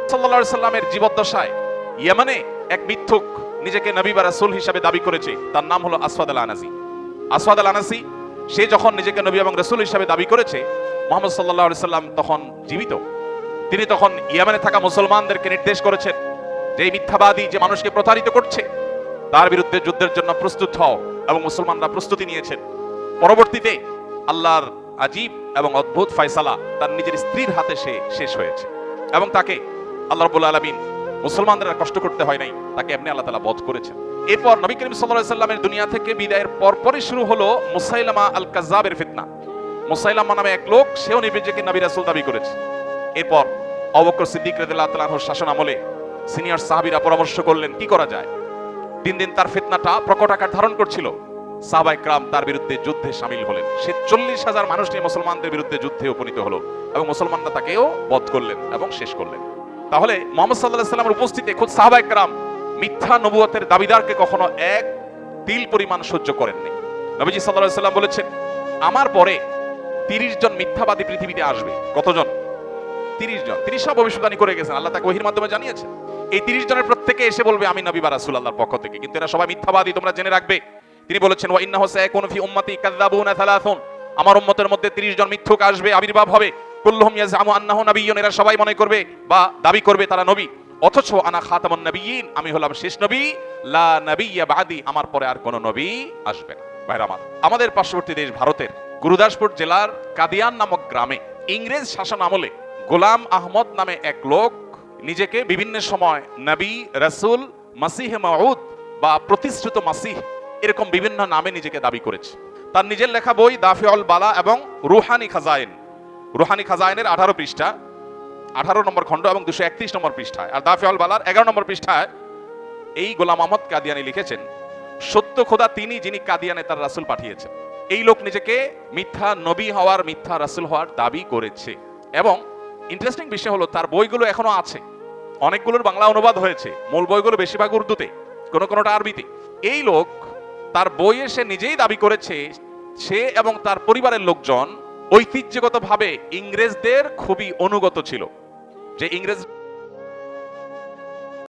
সাল্লাল্লাহু আলাইহি সাল্লামের জীবদ্দশায় ইয়েমেনে এক মিথ্যুক নিজেকে নবী বা রাসূল হিসেবে দাবি করেছে। তার নাম হলো আসওয়াদ আল আনাসি। আসওয়াদ আল আনাসি সে যখন নিজেকে নবী এবং রাসূল হিসেবে দাবি করেছে, মুহাম্মদ সাল্লাল্লাহু আলাইহি সাল্লাম তখন জীবিত। তিনি তখন ইয়েমেনে থাকা মুসলমানদেরকে নির্দেশ করেছেন যে এই মিথ্যাবাদী যে মানুষকে প্রতারিত করছে তার বিরুদ্ধে যুদ্ধের জন্য প্রস্তুত হও, এবং মুসলমানরা প্রস্তুতি নিয়েছেন। পরবর্তীতে আল্লাহর আজীব এবং অদ্ভুত ফয়সালা তার নিজের স্ত্রীর হাতে সে শেষ হয়েছে, এবং তাকে আল্লাহ রাব্বুল আলামিন মুসলমানদের আর কষ্ট করতে হয় নাই, তাকে এমনি আল্লাহ তাআলা বধ করেছেন। এরপর নবী করিম সাল্লাল্লাহু আলাইহি সাল্লামের দুনিয়া থেকে বিদায়ের পরপরই শুরু হলো মুসাইলামা আল কাজ্জাবের ফিতনা। মুসাইলামা নামে এক লোক, সেও নিজেকে নবী রাসূল দাবি করেছে। এরপর আবু বকর সিদ্দিক রাদিয়াল্লাহু তাআলা আনহুর শাসন আমলে সিনিয়র সাহাবীরা পরামর্শ করলেন কি করা যায়। দিন দিন তার ফিতনাটা প্রকট আকার ধারণ করছিল। সাহাবায়ে কেরাম তার বিরুদ্ধে যুদ্ধে শামিল হলেন। সে 40,000 মানুষ নিয়ে মুসলমানদের বিরুদ্ধে যুদ্ধে উপনীত হলো, এবং মুসলমানরা তাকেও বধ করলেন এবং শেষ করলেন। তাহলে মুহাম্মদ সাল্লাল্লাহু আলাইহি সাল্লামের উপস্থিতিতে খুদ সাহাবায়ে কেরাম মিথ্যা নবুয়তের দাবিদারকে কখনো এক তিল পরিমাণ সহ্য করেননি। নবীজি সাল্লাল্লাহু আলাইহি সাল্লাম বলেছেন, আমার পরে 30 জন মিথ্যাবাদী পৃথিবীতে আসবে। কতজন? 30 জন। তিনি সব ভবিষ্যদ্বাণী করে গেছেন, আল্লাহ তাকে ওহীর মাধ্যমে জানিয়েছেন। এই 30 জনের প্রত্যেকে এসে বলবে আমি নবী বা রাসূল আল্লাহর পক্ষ থেকে, কিন্তু এরা সবাই মিথ্যাবাদী, তোমরা জেনে রাখবে। তিনি বলেছেন ওয়া ইন্নাহু সায়াকুনু ফি উম্মতি কাযাবুনা সালাসুন, আমার উম্মতের মধ্যে 30 জন মিথ্যুক আসবে, আবির্ভাব হবে। কুল্লুহুম ইয়াজআমু আন্নাহু নাবিয়্যুন, এরা সবাই মনে করবে বা দাবি করবে তারা নবী, অথচ আনা খাতামুন নাবিয়্যিন, আমি হলাম শেষ নবী। লা নাবিয়্যা বাদি, আমার পরে আর কোন নবী আসবে না। ভাইরা আমার, আমাদের পার্শ্ববর্তী দেশ ভারতের গুরুদাসপুর জেলার কাদিয়ান নামক গ্রামে ইংরেজ শাসন আমলে গোলাম আহমদ নামে এক লোক নিজেকে বিভিন্ন সময় নবী, রাসূল, মাসিহে মাউদ বা প্রতিশ্রুত মাসিহ এরকম বিভিন্ন নামে নিজেকে দাবি করেছে। তার নিজের লেখা বই দাফিউল বালা এবং রুহানি খাজাইন, রুহানি খাজাইনের 18 পৃষ্ঠা, 18 নম্বর খণ্ড এবং 231 নম্বর পৃষ্ঠায়, আর দাফিউল বালার 11 নম্বর পৃষ্ঠায় এই গোলাম আহমদ কাদিয়ানি লিখেছেন, সত্য খোদা তিনি যিনি কাদিয়ানে তার রাসূল পাঠিয়েছেন। এই লোক নিজেকে মিথ্যা নবী হওয়ার, মিথ্যা রাসূল হওয়ার দাবি করেছে। এবং ইন্টারেস্টিং বিষয় হলো তার বইগুলো এখনো আছে, অনেকগুলোর বাংলা অনুবাদ হয়েছে, মূল বইগুলো বেশিরভাগ উর্দুতে, কোনোটা আরবিতে। এই লোক তার বইয়ে সে নিজেই দাবি করেছে সে এবং তার পরিবারের লোকজন ঐতিহ্যগতভাবে ইংরেজদের খুবই অনুগত ছিল, যে ইংরেজ